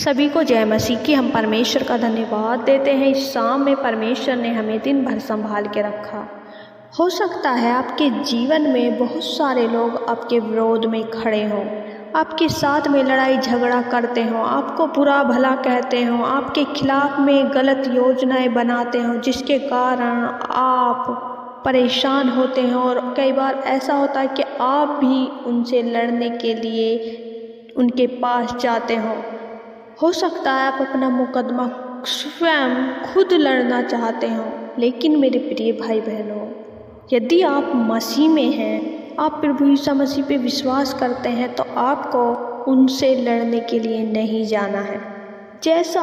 सभी को जय मसीह की। हम परमेश्वर का धन्यवाद देते हैं। इस शाम में परमेश्वर ने हमें दिन भर संभाल के रखा। हो सकता है आपके जीवन में बहुत सारे लोग आपके विरोध में खड़े हों, आपके साथ में लड़ाई झगड़ा करते हों, आपको बुरा भला कहते हों, आपके खिलाफ में गलत योजनाएं बनाते हों, जिसके कारण आप परेशान होते हैं। और कई बार ऐसा होता है कि आप भी उनसे लड़ने के लिए उनके पास जाते हो सकता है आप अपना मुकदमा स्वयं खुद लड़ना चाहते हो। लेकिन मेरे प्रिय भाई बहनों, यदि आप मसीह में हैं, आप प्रभु यीशु मसीह पे विश्वास करते हैं, तो आपको उनसे लड़ने के लिए नहीं जाना है। जैसा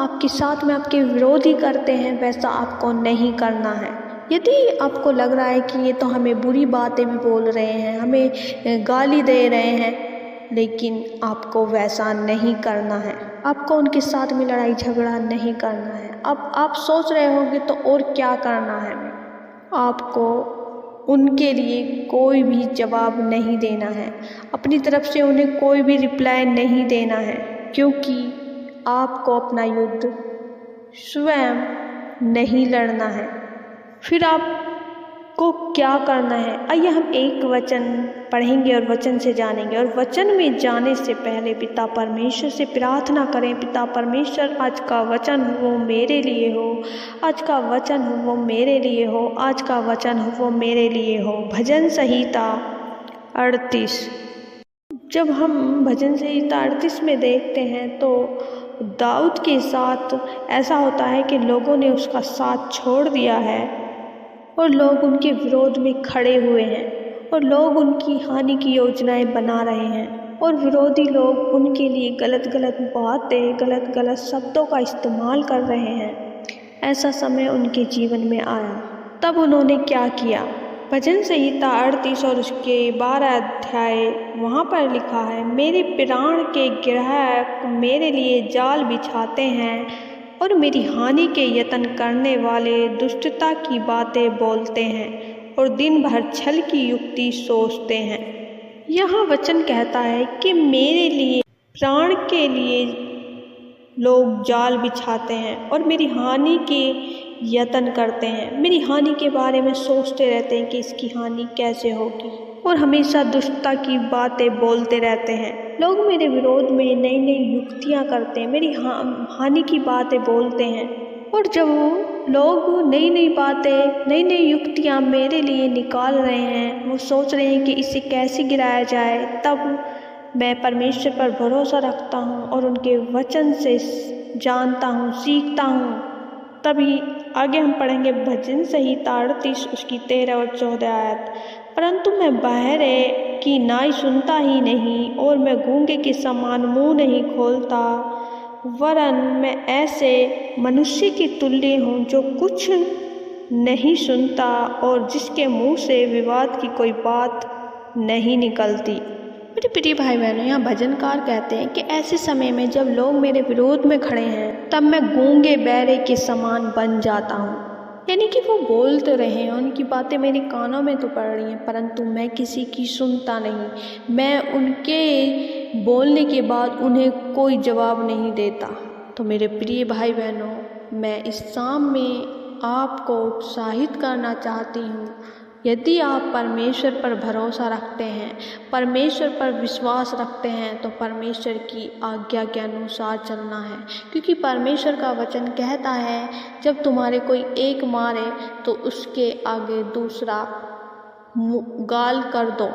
आपके साथ में आपके विरोधी करते हैं वैसा आपको नहीं करना है। यदि आपको लग रहा है कि ये तो हमें बुरी बातें भी बोल रहे हैं, हमें गाली दे रहे हैं, लेकिन आपको वैसा नहीं करना है। आपको उनके साथ में लड़ाई झगड़ा नहीं करना है। अब आप सोच रहे होंगे तो और क्या करना है। आपको उनके लिए कोई भी जवाब नहीं देना है, अपनी तरफ से उन्हें कोई भी रिप्लाई नहीं देना है, क्योंकि आपको अपना युद्ध स्वयं नहीं लड़ना है। फिर आपको क्या करना है? आइए हम एक वचन पढ़ेंगे और वचन से जानेंगे। और वचन में जाने से पहले पिता परमेश्वर से प्रार्थना करें। पिता परमेश्वर, आज का वचन वो मेरे लिए हो, आज का वचन वो मेरे लिए हो, आज का वचन वो मेरे लिए हो। भजन संहिता 38। जब हम भजन संहिता 38 में देखते हैं तो दाऊद के साथ ऐसा होता है कि लोगों ने उसका साथ छोड़ दिया है और लोग उनके विरोध में खड़े हुए हैं और लोग उनकी हानि की योजनाएं बना रहे हैं और विरोधी लोग उनके लिए गलत गलत बातें, गलत गलत शब्दों का इस्तेमाल कर रहे हैं। ऐसा समय उनके जीवन में आया। तब उन्होंने क्या किया? भजन संहिता 38 और उसके 12 अध्याय वहाँ पर लिखा है, मेरे प्राण के ग्राहक मेरे लिए जाल बिछाते हैं और मेरी हानि के यत्न करने वाले दुष्टता की बातें बोलते हैं और दिन भर छल की युक्ति सोचते हैं। यहाँ वचन कहता है कि मेरे लिए, प्राण के लिए लोग जाल बिछाते हैं और मेरी हानि के यत्न करते हैं। मेरी हानि के बारे में सोचते रहते हैं कि इसकी हानि कैसे होगी और हमेशा दुष्टता की बातें बोलते रहते हैं। लोग मेरे विरोध में नई नई युक्तियां करते हैं, मेरी हानि की बातें बोलते हैं। और जब लोग नई नई बातें, नई नई युक्तियां मेरे लिए निकाल रहे हैं, वो सोच रहे हैं कि इसे कैसे गिराया जाए, तब मैं परमेश्वर पर भरोसा रखता हूँ और उनके वचन से जानता हूँ, सीखता हूँ। तभी आगे हम पढ़ेंगे भजन संहिता 38 उसकी 13 और 14 आयत। परंतु मैं बहरे की नाई सुनता ही नहीं और मैं गूंगे के समान मुंह नहीं खोलता, वरन मैं ऐसे मनुष्य की तुल्य हूँ जो कुछ नहीं सुनता और जिसके मुंह से विवाद की कोई बात नहीं निकलती। मेरे प्रिय भाई बहनों, यहाँ भजनकार कहते हैं कि ऐसे समय में जब लोग मेरे विरोध में खड़े हैं, तब मैं गूंगे बहरे के समान बन जाता हूँ। यानी कि वो बोलते रहे, उनकी बातें मेरे कानों में तो पड़ रही हैं, परंतु मैं किसी की सुनता नहीं। मैं उनके बोलने के बाद उन्हें कोई जवाब नहीं देता। तो मेरे प्रिय भाई बहनों, मैं इस शाम में आपको उत्साहित करना चाहती हूँ। यदि आप परमेश्वर पर भरोसा रखते हैं, परमेश्वर पर विश्वास रखते हैं, तो परमेश्वर की आज्ञा के अनुसार चलना है। क्योंकि परमेश्वर का वचन कहता है, जब तुम्हारे कोई एक मारे तो उसके आगे दूसरा गाल कर दो,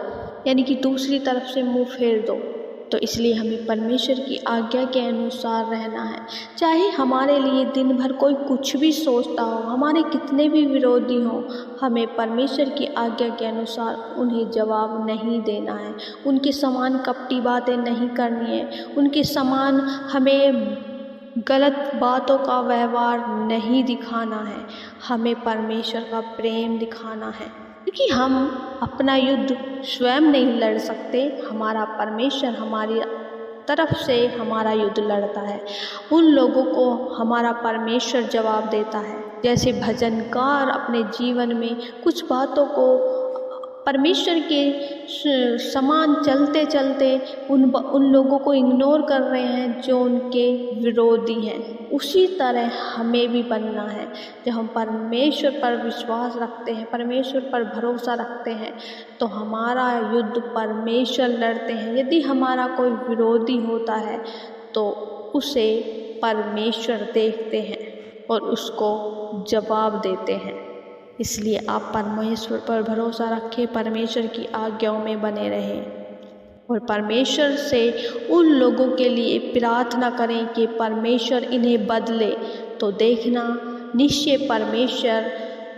यानी कि दूसरी तरफ से मुंह फेर दो। तो इसलिए हमें परमेश्वर की आज्ञा के अनुसार रहना है। चाहे हमारे लिए दिन भर कोई कुछ भी सोचता हो, हमारे कितने भी विरोधी हों, हमें परमेश्वर की आज्ञा के अनुसार उन्हें जवाब नहीं देना है। उनके समान कपटी बातें नहीं करनी है, उनके समान हमें गलत बातों का व्यवहार नहीं दिखाना है। हमें परमेश्वर का प्रेम दिखाना है, क्योंकि हम अपना युद्ध स्वयं नहीं लड़ सकते। हमारा परमेश्वर हमारी तरफ से हमारा युद्ध लड़ता है। उन लोगों को हमारा परमेश्वर जवाब देता है। जैसे भजनकार अपने जीवन में कुछ बातों को परमेश्वर के समान चलते चलते उन लोगों को इग्नोर कर रहे हैं जो उनके विरोधी हैं। उसी तरह हमें भी बनना है। जब हम परमेश्वर पर विश्वास रखते हैं, परमेश्वर पर भरोसा रखते हैं, तो हमारा युद्ध परमेश्वर लड़ते हैं। यदि हमारा कोई विरोधी होता है तो उसे परमेश्वर देखते हैं और उसको जवाब देते हैं। इसलिए आप परमेश्वर पर भरोसा रखें, परमेश्वर की आज्ञाओं में बने रहें और परमेश्वर से उन लोगों के लिए प्रार्थना करें कि परमेश्वर इन्हें बदले। तो देखना, निश्चय परमेश्वर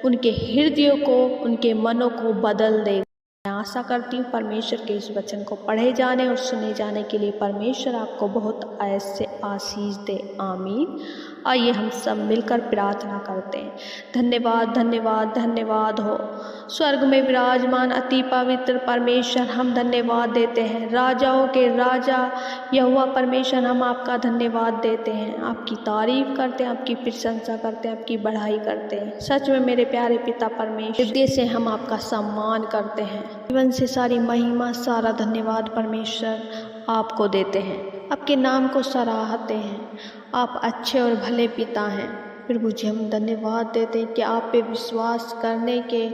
उनके हृदयों को, उनके मनों को बदल देगा। मैं आशा करती हूँ परमेश्वर के इस वचन को पढ़े जाने और सुने जाने के लिए परमेश्वर आपको बहुत ऐसे आशीष दे। आमीन। आइए हम सब मिलकर प्रार्थना करते हैं। धन्यवाद धन्यवाद धन्यवाद हो स्वर्ग में विराजमान अति पवित्र परमेश्वर, हम धन्यवाद देते हैं। राजाओं के राजा यहोवा परमेश्वर, हम आपका धन्यवाद देते हैं, आपकी तारीफ करते हैं, आपकी प्रशंसा करते हैं, आपकी बढ़ाई करते हैं। सच में मेरे प्यारे पिता परमेश्वर, हृदय से हम आपका सम्मान करते हैं। जीवन से सारी महिमा, सारा धन्यवाद परमेश्वर आपको देते हैं, आपके नाम को सराहते हैं। आप अच्छे और भले पिता हैं। प्रभु जी, हम धन्यवाद देते हैं कि आप पे विश्वास करने के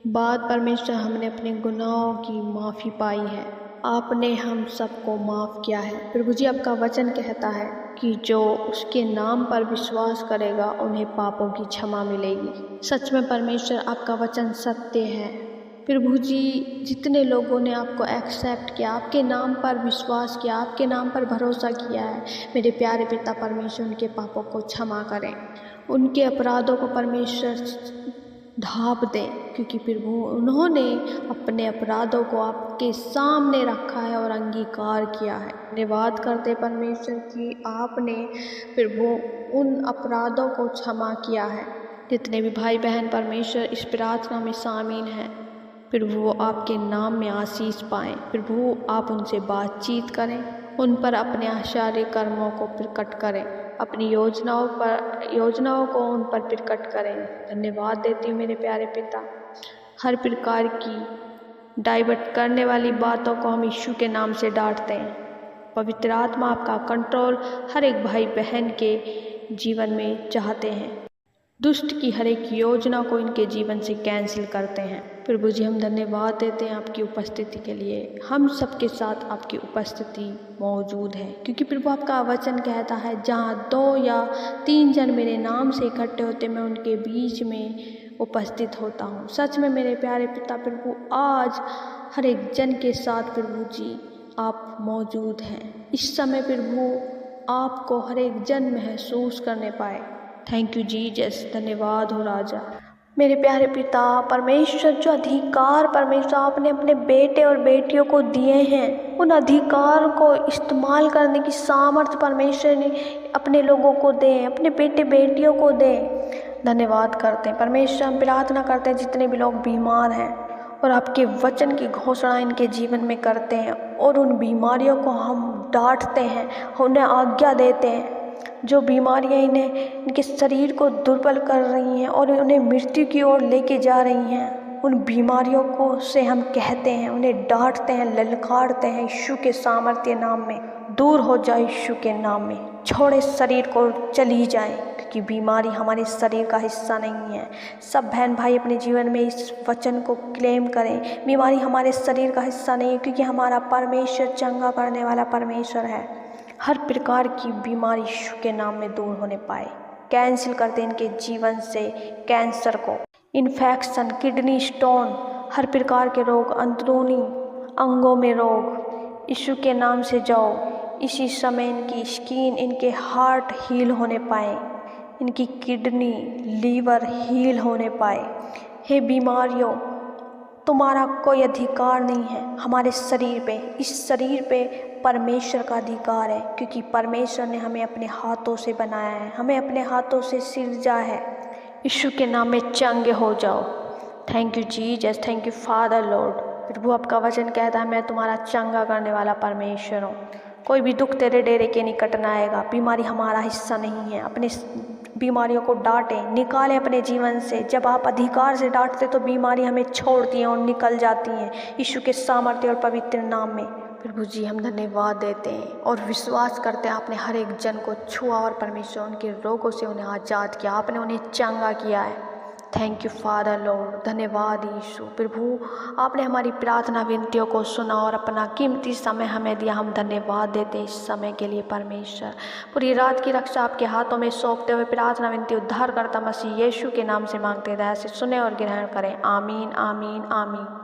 बाद परमेश्वर हमने अपने गुनाहों की माफ़ी पाई है। आपने हम सबको माफ़ किया है। प्रभु जी, आपका वचन कहता है कि जो उसके नाम पर विश्वास करेगा उन्हें पापों की क्षमा मिलेगी। सच में परमेश्वर, आपका वचन सत्य है। प्रभु जी, जितने लोगों ने आपको एक्सेप्ट किया, आपके नाम पर विश्वास किया, आपके नाम पर भरोसा किया है, मेरे प्यारे पिता परमेश्वर उनके पापों को क्षमा करें, उनके अपराधों को परमेश्वर ढाँप दें, क्योंकि प्रभु उन्होंने अपने अपराधों को आपके सामने रखा है और अंगीकार किया है। धन्यवाद करते परमेश्वर कि आपने प्रभु उन अपराधों को क्षमा किया है। जितने भी भाई बहन परमेश्वर इस प्रार्थना में शामिल हैं, प्रभु वो आपके नाम में आशीष पाएँ। प्रभु आप उनसे बातचीत करें, उन पर अपने आश्चर्य कर्मों को प्रकट करें, अपनी योजनाओं को उन पर प्रकट करें। धन्यवाद देती हूँ मेरे प्यारे पिता। हर प्रकार की डाइवर्ट करने वाली बातों को हम यीशु के नाम से डांटते हैं। पवित्र आत्मा आपका कंट्रोल हर एक भाई बहन के जीवन में चाहते हैं। दुष्ट की हर एक योजना को इनके जीवन से कैंसिल करते हैं। प्रभु जी, हम धन्यवाद देते हैं आपकी उपस्थिति के लिए। हम सबके साथ आपकी उपस्थिति मौजूद है, क्योंकि प्रभु आपका वचन कहता है, जहाँ 2 या 3 जन मेरे नाम से इकट्ठे होते, मैं उनके बीच में उपस्थित होता हूँ। सच में मेरे प्यारे पिता प्रभु, आज हर एक जन के साथ प्रभु जी आप मौजूद हैं। इस समय प्रभु आपको हर एक जन महसूस करने पाए। Thank you Jesus. धन्यवाद हो राजा। मेरे प्यारे पिता परमेश्वर, जो अधिकार परमेश्वर आपने अपने बेटे और बेटियों को दिए हैं, उन अधिकार को इस्तेमाल करने की सामर्थ्य परमेश्वर ने अपने लोगों को दें, अपने बेटे बेटियों को दें। धन्यवाद करते हैं परमेश्वर। हम प्रार्थना करते हैं जितने भी लोग बीमार हैं और आपके वचन की घोषणा इनके जीवन में करते हैं, और उन बीमारियों को हम डांटते हैं, उन्हें आज्ञा देते हैं। जो बीमारियां इनके शरीर को दुर्बल कर रही हैं और उन्हें मृत्यु की ओर लेके जा रही हैं, उन बीमारियों को से हम कहते हैं, उन्हें डांटते हैं, ललकारते हैं, यीशु के सामर्थ्य नाम में दूर हो जाए, यीशु के नाम में छोड़े शरीर को चली जाए, क्योंकि बीमारी हमारे शरीर का हिस्सा नहीं है। सब बहन भाई अपने जीवन में इस वचन को क्लेम करें, बीमारी हमारे शरीर का हिस्सा नहीं है, क्योंकि हमारा परमेश्वर चंगा करने वाला परमेश्वर है। हर प्रकार की बीमारी यीशु के नाम में दूर होने पाए। कैंसिल करते इनके जीवन से कैंसर को, इन्फेक्शन, किडनी स्टोन, हर प्रकार के रोग, अंदरूनी अंगों में रोग, यीशु के नाम से जाओ। इसी समय इनकी स्किन, इनके हार्ट हील होने पाए, इनकी किडनी, लीवर हील होने पाए। हे बीमारियों, तुम्हारा कोई अधिकार नहीं है हमारे शरीर पे। इस शरीर पे परमेश्वर का अधिकार है, क्योंकि परमेश्वर ने हमें अपने हाथों से बनाया है, हमें अपने हाथों से सिरजा है। यीशु के नाम में चंगे हो जाओ। Thank you Jesus, thank you father lord. प्रभु आपका वचन कहता है, मैं तुम्हारा चंगा करने वाला परमेश्वर हूँ। कोई भी दुख तेरे डेरे के निकट न आएगा। बीमारी हमारा हिस्सा नहीं है। अपने बीमारियों को डांटें, निकालें अपने जीवन से। जब आप अधिकार से डांटते तो बीमारी हमें छोड़ती हैं और निकल जाती हैं। यीशु के सामर्थ्य और पवित्र नाम में प्रभु जी हम धन्यवाद देते हैं और विश्वास करते हैं आपने हर एक जन को छुआ और परमेश्वर उनके रोगों से उन्हें आज़ाद किया, आपने उन्हें चंगा किया है। थैंक यू फादर लॉर्ड, धन्यवाद यीशु। प्रभु आपने हमारी प्रार्थना विनतियों को सुना और अपना कीमती समय हमें दिया, हम धन्यवाद देते हैं इस समय के लिए परमेश्वर। पूरी रात की रक्षा आपके हाथों में सौंपते हुए प्रार्थना विनती उद्धार करता मसीह यीशु के नाम से मांगते, दया से सुने और ग्रहण करें। आमीन आमीन आमीन।